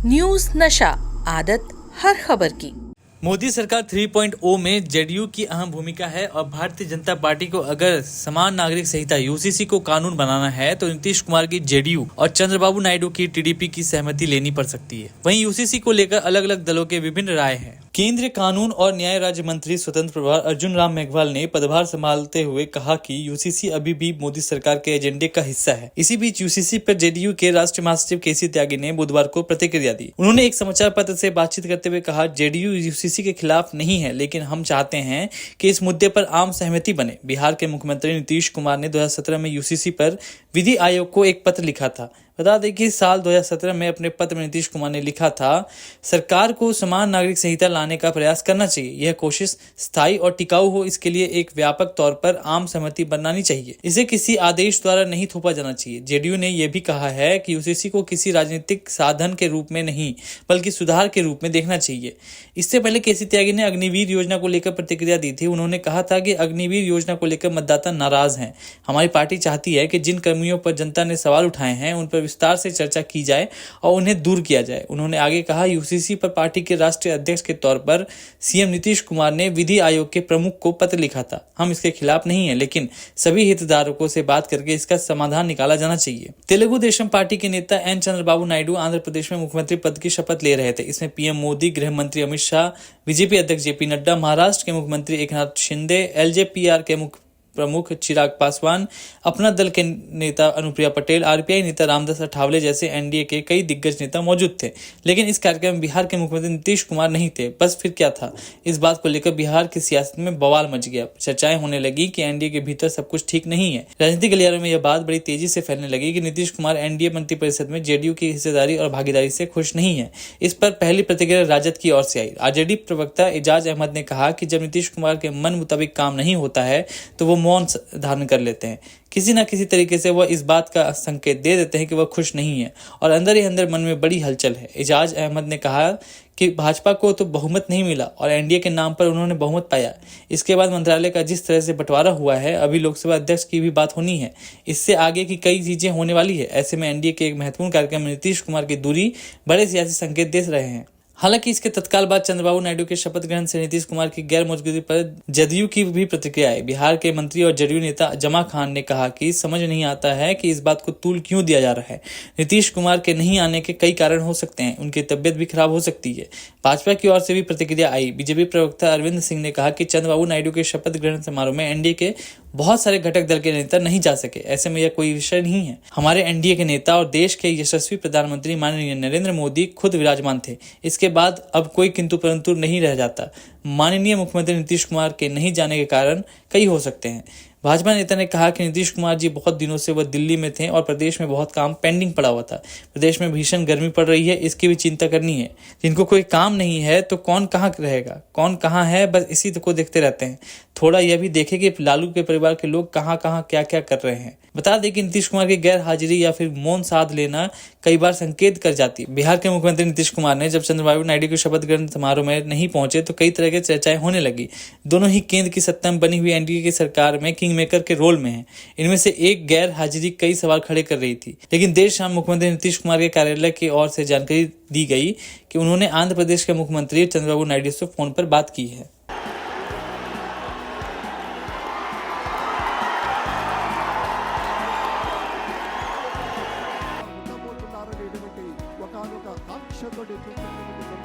News नशा, आदत हर खबर की। मोदी सरकार 3.0 में जेडीयू की अहम भूमिका है और भारतीय जनता पार्टी को अगर समान नागरिक संहिता यूसीसी को कानून बनाना है तो नीतीश कुमार की जेडीयू और चंद्रबाबू नायडू की टीडीपी की सहमति लेनी पड़ सकती है। वहीं यूसीसी को लेकर अलग अलग दलों के विभिन्न राय हैं। केंद्रीय कानून और न्याय राज्य मंत्री स्वतंत्र प्रभार अर्जुन राम मेघवाल ने पदभार संभालते हुए कहा कि यूसीसी अभी भी मोदी सरकार के एजेंडे का हिस्सा है। इसी बीच यूसीसी पर जेडीयू के राष्ट्रीय महासचिव केसी त्यागी ने बुधवार को प्रतिक्रिया दी। उन्होंने एक समाचार पत्र से बातचीत करते हुए कहा, जेडीयू यूसीसी के खिलाफ नहीं है, लेकिन हम चाहते हैं कि इस मुद्दे पर आम सहमति बने। बिहार के मुख्यमंत्री नीतीश कुमार ने 2017 में यूसीसी पर विधि आयोग को एक पत्र लिखा था। बता दें कि साल 2017 में अपने पत्र में नीतीश कुमार ने लिखा था, सरकार को समान नागरिक संहिता लाने का प्रयास करना चाहिए। यह कोशिश स्थायी और टिकाऊ हो, इसके लिए एक व्यापक तौर पर आम सहमति बनानी चाहिए। इसे किसी आदेश द्वारा नहीं थोपा जाना चाहिए। जेडीयू ने यह भी कहा है कि यूसीसी को किसी राजनीतिक साधन के रूप में नहीं, बल्कि सुधार के रूप में देखना चाहिए। इससे पहले केसी त्यागी ने अग्निवीर योजना को लेकर प्रतिक्रिया दी थी। उन्होंने कहा था कि अग्निवीर योजना को लेकर मतदाता नाराज हैं। हमारी पार्टी चाहती है कि जिन कर्मियों पर जनता ने सवाल उठाए हैं उन पर विस्तार से चर्चा की जाए और उन्हें दूर किया जाए। उन्होंने आगे कहा, यूसीसी पर पार्टी के राष्ट्रीय अध्यक्ष के तौर पर सीएम नीतीश कुमार ने विधि आयोग के प्रमुख को पत्र लिखा था। हम इसके खिलाफ नहीं है, लेकिन सभी हितधारकों से बात करके इसका समाधान निकाला जाना चाहिए। तेलुगु देशम पार्टी के नेता एन चंद्रबाबू नायडू आंध्र प्रदेश में मुख्यमंत्री पद की शपथ ले रहे थे। इसमें पीएम मोदी, गृह मंत्री अमित शाह, बीजेपी अध्यक्ष जेपी नड्डा, महाराष्ट्र के मुख्यमंत्री एकनाथ शिंदे, एलजेपीआर के मुख्य प्रमुख चिराग पासवान, अपना दल के नेता अनुप्रिया पटेल, आरपीआई नेता रामदास अठावले जैसे एनडीए के कई दिग्गज नेता मौजूद थे। लेकिन इस कार्यक्रम में बिहार के मुख्यमंत्री नीतीश कुमार नहीं थे। बस फिर क्या था? इस बात को लेकर बिहार की सियासत में बवाल मच गया। चर्चाएं होने लगी कि एनडीए के भीतर सब कुछ ठीक नहीं है। राजनीतिक गलियारों में यह बात बड़ी तेजी से फैलने लगी कि नीतीश कुमार एनडीए मंत्रिपरिषद में जेडीयू की हिस्सेदारी और भागीदारी से खुश नहीं है। इस पर पहली प्रतिक्रिया राजद की ओर से आई। आरजेडी प्रवक्ता एजाज अहमद ने कहा कि जब नीतीश कुमार के मन मुताबिक काम नहीं होता है तो वो मौन धारण कर लेते हैं। किसी न किसी तरीके से वह इस बात का संकेत दे देते हैं कि वह खुश नहीं है और अंदर ही अंदर मन में बड़ी हलचल है। एजाज अहमद ने कहा कि भाजपा को तो बहुमत नहीं मिला और एनडीए के नाम पर उन्होंने बहुमत पाया। इसके बाद मंत्रालय का जिस तरह से बंटवारा हुआ है, अभी लोकसभा अध्यक्ष की भी बात होनी है। इससे आगे की कई चीजें होने वाली है। ऐसे में एनडीए के एक महत्वपूर्ण कार्यक्रम में नीतीश कुमार की दूरी बड़े सियासी संकेत दे रहे हैं। हालांकि इसके तत्काल बाद चंद्रबाबू नायडू के शपथ ग्रहण से नीतीश कुमार की गैर मौजूदगी पर जदयू की भी प्रतिक्रिया आई। बिहार के मंत्री और जदयू नेता जमा खान ने कहा कि समझ नहीं आता है कि इस बात को तूल क्यों दिया जा रहा है। नीतीश कुमार के नहीं आने के कई कारण हो सकते हैं, उनकी तबियत भी खराब हो सकती है। भाजपा की ओर से भी प्रतिक्रिया आई। बीजेपी प्रवक्ता अरविंद सिंह ने कहा कि चंद्रबाबू नायडू के शपथ ग्रहण समारोह में एनडीए के बहुत सारे घटक दल के नेता नहीं जा सके। ऐसे में यह कोई विषय नहीं है। हमारे एनडीए के नेता और देश के यशस्वी प्रधानमंत्री माननीय नरेंद्र मोदी खुद विराजमान थे। इसके बाद अब कोई किंतु परंतु नहीं रह जाता। माननीय मुख्यमंत्री नीतीश कुमार के नहीं जाने के कारण कई हो सकते हैं। भाजपा नेता ने कहा कि नीतीश कुमार जी बहुत दिनों से वह दिल्ली में थे और प्रदेश में बहुत काम पेंडिंग पड़ा हुआ था। प्रदेश में भीषण गर्मी पड़ रही है, इसकी भी चिंता करनी है। जिनको कोई काम नहीं है तो कौन कहाँ रहेगा, कौन कहाँ है, बस इसी को देखते रहते हैं। थोड़ा यह भी देखें कि लालू के परिवार के लोग कहाँ कहाँ क्या क्या कर रहे हैं। बता दें कि नीतीश कुमार की गैर हाजिरी या फिर मौन साध लेना कई बार संकेत कर जाती है। बिहार के मुख्यमंत्री नीतीश कुमार ने जब चंद्रबाबू नायडू के शपथ ग्रहण समारोह में नहीं पहुंचे तो कई तरह की चर्चाएं होने लगी। दोनों ही केंद्र की सत्ता में बनी हुई एनडीए की सरकार में किंग मेकर के रोल में है। इनमें से एक गैर हाजिरी कई सवाल खड़े कर रही थी। लेकिन देर शाम मुख्यमंत्री नीतीश कुमार के कार्यालय की ओर से जानकारी दी गई कि उन्होंने आंध्र प्रदेश के मुख्यमंत्री चंद्रबाबू नायडू से फोन पर बात की है।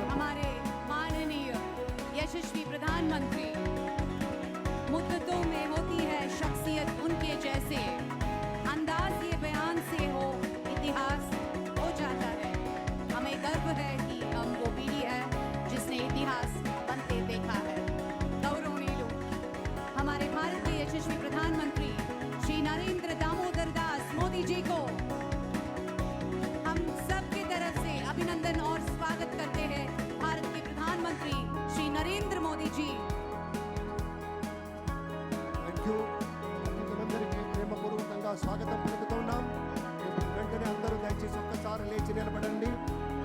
हमारे माननीय यशस्वी प्रधानमंत्री, मुद्दतों में होती है शख्सियत उनके जैसे, अंदाज ये बयान से हो इतिहास हो जाता है। हमें गर्व है कि हम वो पीढ़ी है जिसने इतिहास बनते देखा है। गौरवनीय हमारे भारत के यशस्वी प्रधानमंत्री श्री नरेंद्र दामोदर दास मोदी जी को हम सबकी तरफ से अभिनंदन और स्वागत करते हैं। भारत के प्रधानमंत्री श्री नरेंद्र मोदी जी। థ్యాంక్ యూ అందరికీ ప్రేమపూర్వకంగా స్వాగతం పలుకుతున్నాం. వెంటనే అందరూ దయచేసి ఒక్కసారి లేచి నిలబడండి.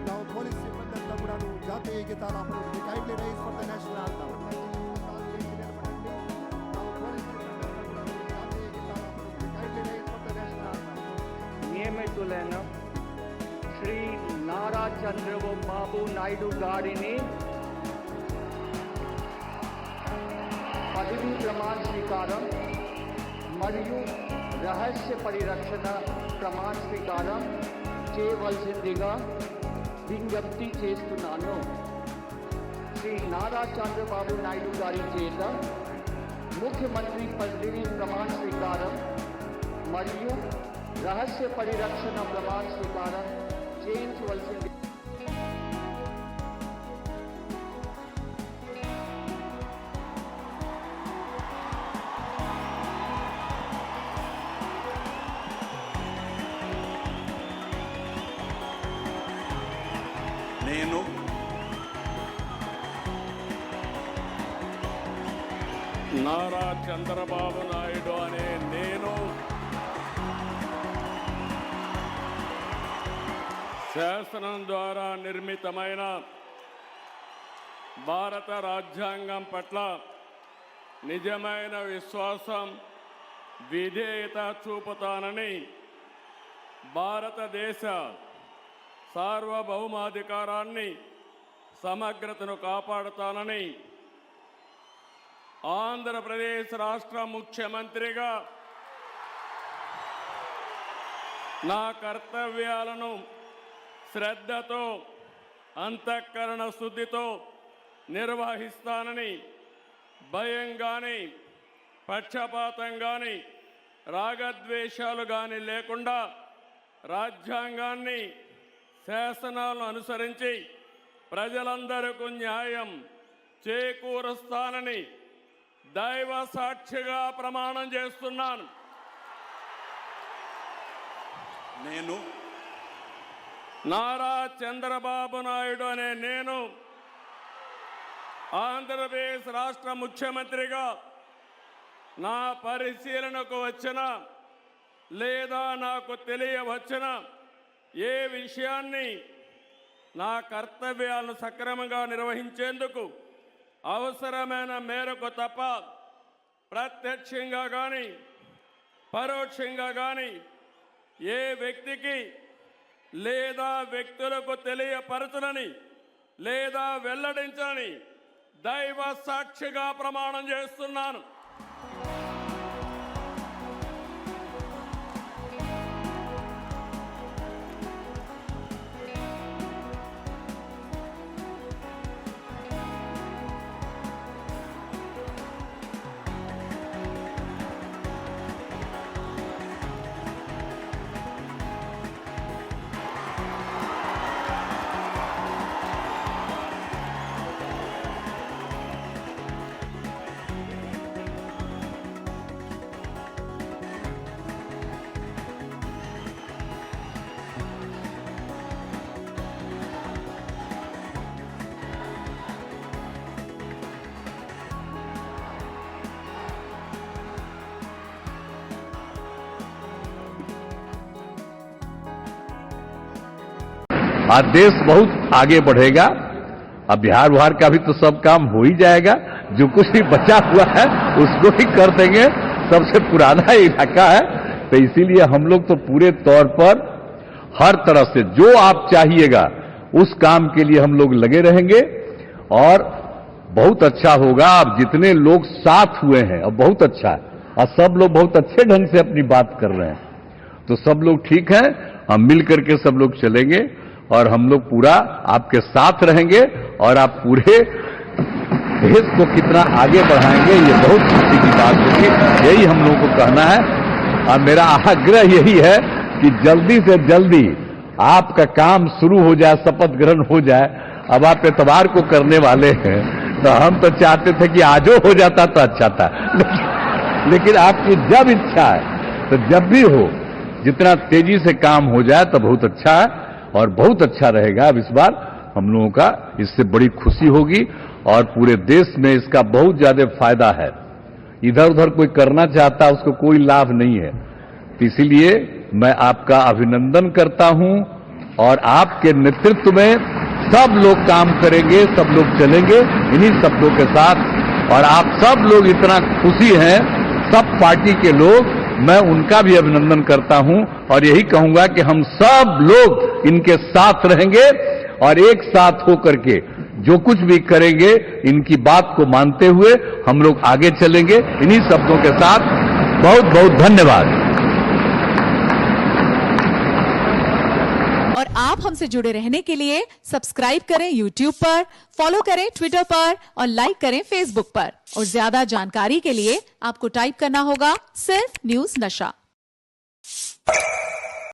నా పోలీస్ సిబ్బంది అంతా కూడా జాతీయ గీతాలు ఆపండి. Kindly rise for the national anthem. లేచి నిలబడండి. నా పోలీస్ సిబ్బంది అంతా కూడా జాతీయ గీతాలు ఆపండి. Kindly rise for the national anthem. నియమితులైన శ్రీ నారా చంద్రబాబు నాయుడు గారిని పదవీ ప్రమాణ స్వీకారం మరియు రహస్య పరిరక్షణ ప్రమాణ స్వీకారం చేయవలసిందిగా విజ్ఞప్తి చేస్తున్నాను. శ్రీ నారా చంద్రబాబు నాయుడు గారి చేత ముఖ్యమంత్రి పదవీ ప్రమాణ స్వీకారం మరియు రహస్య పరిరక్షణ ప్రమాణ స్వీకారం చేయించవలసింది. నేను నారా చంద్రబాబు నాయుడు అనే నేను శాసనం ద్వారా నిర్మితమైన భారత రాజ్యాంగం పట్ల నిజమైన విశ్వాసం, విధేయత చూపుతానని, భారతదేశ సార్వభౌమాధికారాన్ని, సమగ్రతను కాపాడుతానని, ఆంధ్రప్రదేశ్ రాష్ట్ర ముఖ్యమంత్రిగా నా కర్తవ్యాలను శ్రద్ధతో, అంతఃకరణ శుద్ధితో నిర్వహిస్తానని, భయం కానీ, పక్షపాతం కానీ, రాగద్వేషాలు కానీ లేకుండా రాజ్యాంగాన్ని, శాసనాలను అనుసరించి ప్రజలందరికీ న్యాయం చేకూరుస్తానని దైవ సాక్షిగా ప్రమాణం చేస్తున్నాను. నేను నారా చంద్రబాబు నాయుడు అనే నేను ఆంధ్రప్రదేశ్ రాష్ట్ర ముఖ్యమంత్రిగా నా పరిశీలనకు వచ్చిన లేదా నాకు తెలియవచ్చిన ఏ విషయాన్ని నా కర్తవ్యాలను సక్రమంగా నిర్వహించేందుకు అవసరమైన మేరకు తప్ప ప్రత్యక్షంగా కానీ పరోక్షంగా కానీ ఏ వ్యక్తికి లేదా వ్యక్తులకు తెలియపరచనని లేదా వెల్లడించని దైవ సాక్షిగా ప్రమాణం చేస్తున్నాను. आज देश बहुत आगे बढ़ेगा। अब बिहार का भी तो सब काम हो ही जाएगा, जो कुछ भी बचा हुआ है उसको ही कर देंगे। सबसे पुराना इलाका है, तो इसीलिए हम लोग तो पूरे तौर पर हर तरह से जो आप चाहिएगा उस काम के लिए हम लोग लगे रहेंगे और बहुत अच्छा होगा। अब जितने लोग साथ हुए हैं अब बहुत अच्छा है और सब लोग बहुत अच्छे ढंग से अपनी बात कर रहे हैं, तो सब लोग ठीक हैं। हम मिल करके सब लोग चलेंगे और हम लोग पूरा आपके साथ रहेंगे और आप पूरे देश को कितना आगे बढ़ाएंगे ये बहुत खुशी की बात होगी। यही हम लोगों को कहना है और मेरा आग्रह यही है कि जल्दी से जल्दी आपका काम शुरू हो जाए, शपथ ग्रहण हो जाए। अब आप एतवार को करने वाले हैं, तो हम तो चाहते थे कि आज हो जाता तो अच्छा था, लेकिन आपकी जब इच्छा है तो जब भी हो, जितना तेजी से काम हो जाए तो बहुत अच्छा है और बहुत अच्छा रहेगा। अब इस बार हम लोगों का इससे बड़ी खुशी होगी और पूरे देश में इसका बहुत ज्यादा फायदा है। इधर उधर कोई करना चाहता उसको कोई लाभ नहीं है, तो इसीलिए मैं आपका अभिनंदन करता हूं और आपके नेतृत्व में सब लोग काम करेंगे, सब लोग चलेंगे इन्हीं शब्दों के साथ। और आप सब लोग इतना खुशी हैं, सब पार्टी के लोग, मैं उनका भी अभिनंदन करता हूं और यही कहूंगा कि हम सब लोग इनके साथ रहेंगे और एक साथ होकर के जो कुछ भी करेंगे इनकी बात को मानते हुए हम लोग आगे चलेंगे। इन्हीं शब्दों के साथ बहुत बहुत धन्यवाद। और आप हमसे जुड़े रहने के लिए सब्सक्राइब करें YouTube पर, फॉलो करें Twitter पर और लाइक करें Facebook पर। और ज्यादा जानकारी के लिए आपको टाइप करना होगा सिर्फ न्यूज़ नशा।